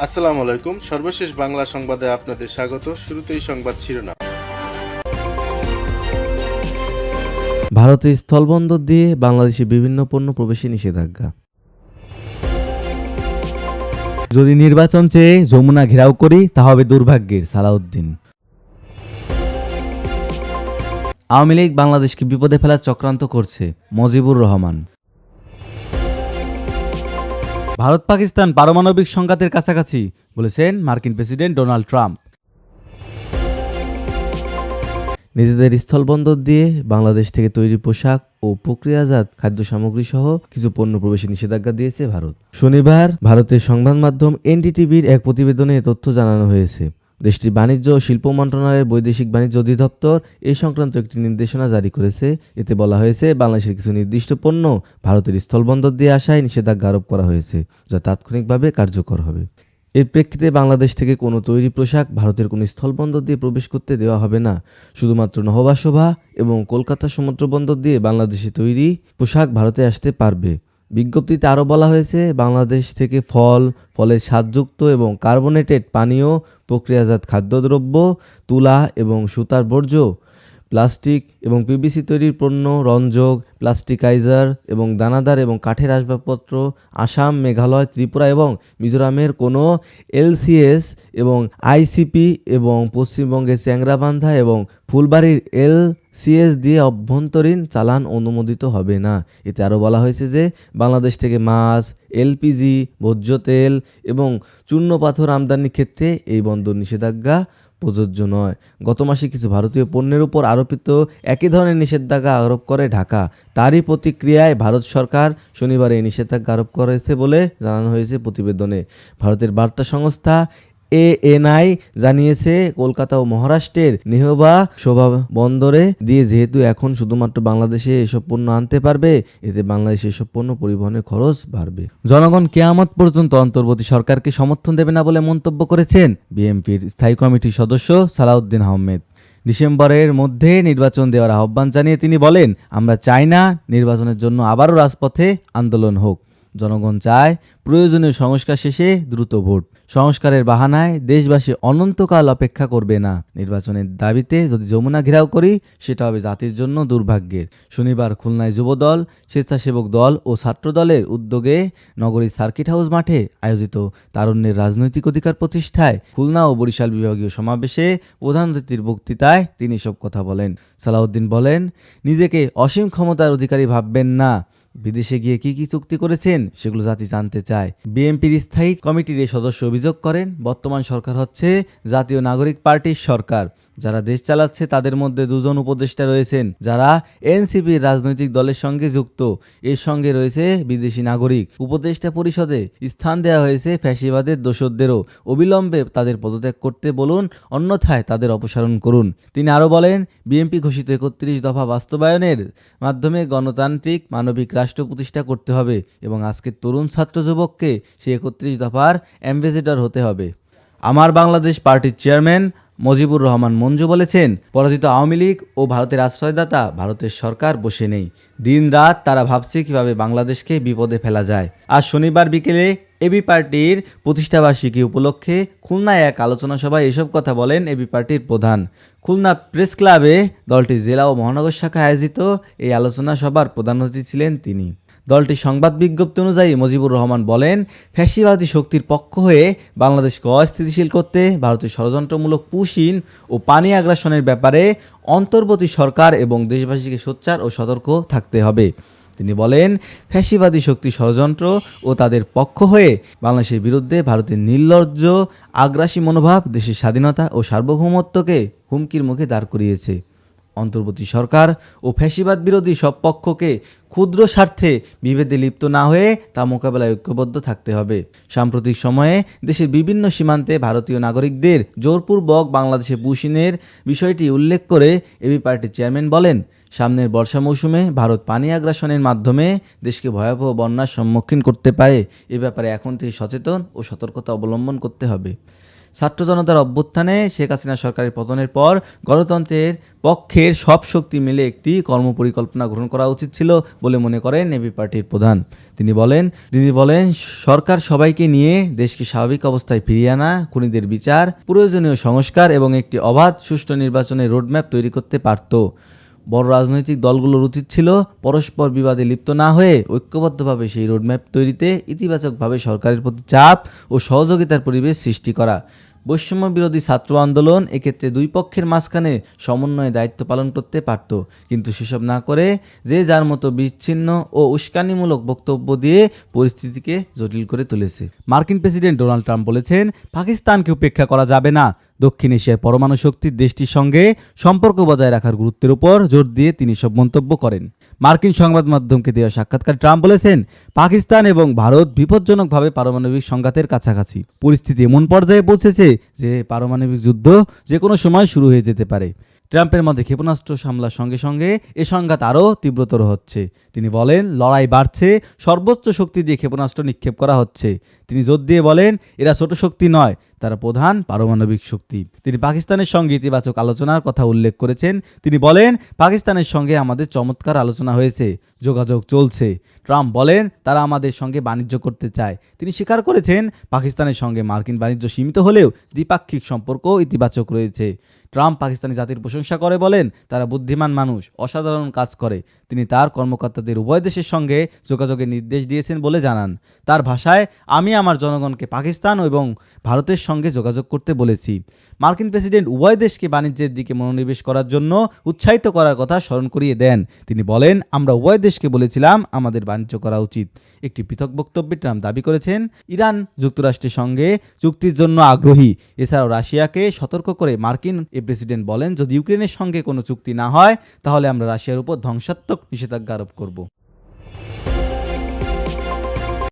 আসসালামু আলাইকুম। সর্বশেষ বাংলা সংবাদে আপনাদের স্বাগত। শুরুতেই সংবাদ শিরোনাম। ভারতের স্থলবন্দর দিয়ে বাংলাদেশে বিভিন্ন পণ্য প্রবেশে নিষেধাজ্ঞা। যদি নির্বাচন চেয়ে যমুনা ঘেরাও করি তা হবে দুর্ভাগ্যের, সালাউদ্দিন। আওয়ামী লীগ বাংলাদেশকে বিপদে ফেলার চক্রান্ত করছে, মজিবুর রহমান। ভারত পাকিস্তান পারমাণবিক সংঘাতের কাছাকাছি, বলেছেন মার্কিন প্রেসিডেন্ট ডোনাল্ড ট্রাম্প। নিজেদের স্থলবন্দর দিয়ে বাংলাদেশ থেকে তৈরি পোশাক ও প্রক্রিয়াজাত খাদ্য সামগ্রী সহ কিছু পণ্য প্রবেশে নিষেধাজ্ঞা দিয়েছে ভারত। শনিবার ভারতের সংবাদ মাধ্যম এনডিটিভির এক প্রতিবেদনে এ তথ্য জানানো হয়েছে। দেশটির বাণিজ্য ও শিল্প মন্ত্রণালয়ের বৈদেশিক বাণিজ্য অধিদপ্তর এই সংক্রান্ত একটি নির্দেশনা জারি করেছে। এতে বলা হয়েছে, বাংলাদেশের কিছু নির্দিষ্ট পণ্য ভারতের স্থলবন্দর দিয়ে আসায় নিষেধাজ্ঞা আরোপ করা হয়েছে, যা তাৎক্ষণিকভাবে কার্যকর হবে। এর প্রেক্ষিতে বাংলাদেশ থেকে কোনো তৈরি পোশাক ভারতের কোনো স্থলবন্দর দিয়ে প্রবেশ করতে দেওয়া হবে না। শুধুমাত্র নহবাসভা এবং কলকাতা সমুদ্র বন্দর দিয়ে বাংলাদেশে তৈরি পোশাক ভারতে আসতে পারবে। বিজ্ঞপ্তিতে আরও বলা হয়েছে, বাংলাদেশ থেকে ফলের স্বাদযুক্ত এবং কার্বোনেটেড পানীয়, প্রক্রিয়াজাত খাদ্যদ্রব্য, তুলা এবং সুতার বর্জ্য, প্লাস্টিক এবং পিভিসি তৈরির পণ্য, রঞ্জক, প্লাস্টিকাইজার এবং দানাদার এবং কাঠের আসবাবপত্র, আসাম, মেঘালয়, ত্রিপুরা এবং মিজোরামের কোনো এলসিএস এবং আইসিপি এবং পশ্চিমবঙ্গের চ্যাংরাবান্ধা এবং ফুলবাড়ির এলসিএস দিয়ে অভ্যন্তরীণ চালান অনুমোদিত হবে না। এতে আরও বলা হয়েছে যে, বাংলাদেশ থেকে মাছ, এলপিজি, ভোজ্য তেল এবং চূর্ণ পাথর আমদানির ক্ষেত্রে এই বন্দর নিষেধাজ্ঞা প্রযোজ্য নয়। গত মাসে কিছু ভারতীয় পণ্যের উপর আরোপিত একই ধরনের নিষেধাজ্ঞা আরোপ করে ঢাকা। তারই প্রতিক্রিয়ায় ভারত সরকার শনিবার এই নিষেধাজ্ঞা আরোপ করেছে বলে জানানো হয়েছে প্রতিবেদনে। ভারতের বার্তা সংস্থা এএনআই জানিয়েছে, কলকাতা ও মহারাষ্ট্রের নেহবা শোভা বন্দরে দিয়ে যেহেতু এখন শুধুমাত্র বাংলাদেশে এসব পণ্য আনতে পারবে, এতে বাংলাদেশে এসব পণ্য পরিবহনের খরচ বাড়বে। জনগণ কিয়ামত পর্যন্ত অন্তর্বর্তী সরকারকে সমর্থন দেবে না বলে মন্তব্য করেছেন বিএনপির স্থায়ী কমিটির সদস্য সালাউদ্দিন আহমেদ। ডিসেম্বরের মধ্যে নির্বাচন দেওয়ার আহ্বান জানিয়ে তিনি বলেন, আমরা চাই না নির্বাচনের জন্য আবারও রাজপথে আন্দোলন হোক। জনগণ চায় প্রয়োজনীয় সংস্কার শেষে দ্রুত ভোট। সংস্কারের বাহানায় দেশবাসী অনন্তকাল অপেক্ষা করবে না। নির্বাচনের দাবিতে যদি যমুনা ঘেরাও করি, সেটা হবে জাতির জন্য দুর্ভাগ্যের। শনিবার খুলনায় যুবদল, স্বেচ্ছাসেবক দল ও ছাত্র দলের উদ্যোগে নগরীর সার্কিট হাউস মাঠে আয়োজিত তারুণ্যের রাজনৈতিক অধিকার প্রতিষ্ঠায় খুলনা ও বরিশাল বিভাগীয় সমাবেশে প্রধান অতিথির বক্তৃতায় তিনি সব কথা বলেন। সালাউদ্দিন বলেন, নিজেকে অসীম ক্ষমতার অধিকারী ভাববেন না। বিদেশে গিয়ে কি কি চুক্তি করেছেন সেগুলো জাতি জানতে চায়। বিএনপির স্থায়ী কমিটির এই সদস্য অভিযোগ করেন, বর্তমান সরকার হচ্ছে জাতীয় নাগরিক পার্টির সরকার। যারা দেশ চালাচ্ছে তাদের মধ্যে দুজন উপদেষ্টা রয়েছেন যারা এনসিপির রাজনৈতিক দলের সঙ্গে যুক্ত। এর সঙ্গে রয়েছে বিদেশি নাগরিক। উপদেষ্টা পরিষদে স্থান দেওয়া হয়েছে ফ্যাসিবাদের দোসরদেরও। অবিলম্বে তাদের পদত্যাগ করতে বলুন, অন্যথায় তাদের অপসারণ করুন। তিনি আরও বলেন, বিএনপি ঘোষিত 31 দফা বাস্তবায়নের মাধ্যমে গণতান্ত্রিক মানবিক রাষ্ট্র প্রতিষ্ঠা করতে হবে এবং আজকের তরুণ ছাত্র যুবককে সেই 31 দফার অ্যাম্বাসেডর হতে হবে। আমার বাংলাদেশ পার্টির চেয়ারম্যান মজিবুর রহমান মঞ্জু বলেছেন, পরাজিত আওয়ামী লীগ ও ভারতের আশ্রয়দাতা ভারতের সরকার বসে নেই। দিন রাত তারা ভাবছে কিভাবে বাংলাদেশকে বিপদে ফেলা যায়। আজ শনিবার বিকেলে এবি পার্টির প্রতিষ্ঠাবার্ষিকী উপলক্ষে খুলনায় এক আলোচনা সভায় এসব কথা বলেন এবি পার্টির প্রধান। খুলনা প্রেস ক্লাবে দলটির জেলা ও মহানগর শাখায় আয়োজিত এই আলোচনা সভার প্রধান অতিথি ছিলেন তিনি। দলটির সংবাদ বিজ্ঞপ্তি অনুযায়ী মজিবুর রহমান বলেন, ফ্যাসিবাদী শক্তির পক্ষ হয়ে বাংলাদেশকে অস্থিতিশীল করতে ভারতের ষড়যন্ত্রমূলক পুশিন ও পানি আগ্রাসনের ব্যাপারে অন্তর্বর্তী সরকার এবং দেশবাসীকে সোচ্চার ও সতর্ক থাকতে হবে। তিনি বলেন, ফ্যাসিবাদী শক্তি ষড়যন্ত্র ও তাদের পক্ষ হয়ে বাংলাদেশের বিরুদ্ধে ভারতের নির্লজ্জ আগ্রাসী মনোভাব দেশের স্বাধীনতা ও সার্বভৌমত্বকে হুমকির মুখে দাঁড় করিয়েছে। অন্তর্বর্তী সরকার ও ফ্যাসিবাদ বিরোধী সব পক্ষকে ক্ষুদ্র স্বার্থে বিভেদে লিপ্ত না হয়ে তা মোকাবেলায় ঐক্যবদ্ধ থাকতে হবে। সাম্প্রতিক সময়ে দেশের বিভিন্ন সীমান্তে ভারতীয় নাগরিকদের জোরপূর্বক বাংলাদেশে পুশিনের বিষয়টি উল্লেখ করে এবি পার্টির চেয়ারম্যান বলেন, সামনের বর্ষা মৌসুমে ভারত পানি আগ্রাসনের মাধ্যমে দেশকে ভয়াবহ বন্যার সম্মুখীন করতে পারে। এ ব্যাপারে এখন থেকে সচেতন ও সতর্কতা অবলম্বন করতে হবে। ছাত্র জনতার অভ্যুত্থানে শেখ হাসিনা সরকারের পতনের পর গণতন্ত্রের পক্ষের সব শক্তি মিলে একটি কর্মপরিকল্পনা গ্রহণ করা উচিত ছিল বলে মনে করেন এবি পার্টির প্রধান। তিনি বলেন সরকার সবাইকে নিয়ে দেশকে স্বাভাবিক অবস্থায় ফিরিয়ে আনা, খুনিদের বিচার, প্রয়োজনীয় সংস্কার এবং একটি অবাধ সুষ্ঠু নির্বাচনের রোডম্যাপ তৈরি করতে পারত। বড় রাজনৈতিক দলগুলোর উচিত ছিল পরস্পর বিবাদে লিপ্ত না হয়ে ঐক্যবদ্ধভাবে সেই রোডম্যাপ তৈরিতে ইতিবাচকভাবে সরকারের প্রতি চাপ ও সহযোগিতার পরিবেশ সৃষ্টি করা। বৈষম্য বিরোধী ছাত্র আন্দোলন এক্ষেত্রে দুই পক্ষের মাঝখানে সমন্বয়ে দায়িত্ব পালন করতে পারত, কিন্তু সেসব না করে যে যার মতো বিচ্ছিন্ন ও উস্কানিমূলক বক্তব্য দিয়ে পরিস্থিতিকে জটিল করে তুলেছে। মার্কিন প্রেসিডেন্ট ডোনাল্ড ট্রাম্প বলেছেন, পাকিস্তানকে উপেক্ষা করা যাবে না। দক্ষিণ এশিয়ার পরমাণু শক্তির দেশটির সঙ্গে সম্পর্ক বজায় রাখার গুরুত্বের উপর জোর দিয়ে তিনি সব মন্তব্য করেন। মার্কিন সংবাদ মাধ্যমকে দেওয়া সাক্ষাৎকারে ট্রাম্প বলেছেন, পাকিস্তান এবং ভারত বিপজ্জনকভাবে পারমাণবিক সংঘাতের কাছাকাছি। পরিস্থিতি এমন পর্যায়ে পৌঁছেছে যে পারমাণবিক যুদ্ধ যে কোনো সময় শুরু হয়ে যেতে পারে। ট্রাম্পের মধ্যে ক্ষেপণাস্ত্র হামলার সঙ্গে সঙ্গে এ সংঘাত আরও তীব্রতর হচ্ছে। তিনি বলেন, লড়াই বাড়ছে, সর্বোচ্চ শক্তি দিয়ে ক্ষেপণাস্ত্র নিক্ষেপ করা হচ্ছে। তিনি জোর দিয়ে বলেন, এরা ছোট শক্তি নয়, তারা প্রধান পারমাণবিক শক্তি। তিনি পাকিস্তানের সঙ্গে ইতিবাচক আলোচনার কথা উল্লেখ করেছেন। তিনি বলেন, পাকিস্তানের সঙ্গে আমাদের চমৎকার আলোচনা হয়েছে, যোগাযোগ চলছে। ট্রাম্প বলেন, তারা আমাদের সঙ্গে বাণিজ্য করতে চায়। তিনি স্বীকার করেছেন, পাকিস্তানের সঙ্গে মার্কিন বাণিজ্য সীমিত হলেও দ্বিপাক্ষিক সম্পর্ক ইতিবাচক রয়েছে। ট্রাম্প পাকিস্তানি জাতির প্রশংসা করে বলেন, তারা বুদ্ধিমান মানুষ, অসাধারণ কাজ করে। তিনি তার কর্মকর্তাদের উভয় দেশের সঙ্গে যোগাযোগের নির্দেশ দিয়েছেন বলে জানান। তার ভাষায়, আমি আমার জনগণকে পাকিস্তান এবং ভারতের সঙ্গে যোগাযোগ করতে বলেছি। মার্কিন প্রেসিডেন্ট উভয় দেশকে বাণিজ্যের দিকে মনোনিবেশ করার জন্য উৎসাহিত করার কথা স্মরণ করিয়ে দেন। তিনি বলেন, আমরা উভয় দেশকে বলেছিলাম আমাদের বাণিজ্য করা উচিত। একটি পৃথক বক্তব্যে ট্রাম্প দাবি করেছেন, ইরান যুক্তরাষ্ট্রের সঙ্গে চুক্তির জন্য আগ্রহী। এছাড়াও রাশিয়াকে সতর্ক করে মার্কিন প্রেসিডেন্ট বলেন, যদি ইউক্রেনের সঙ্গে কোনো চুক্তি না হয় তাহলে আমরা রাশিয়ার উপর ধ্বংসাত্মক নিষেধাজ্ঞা আরোপ করব।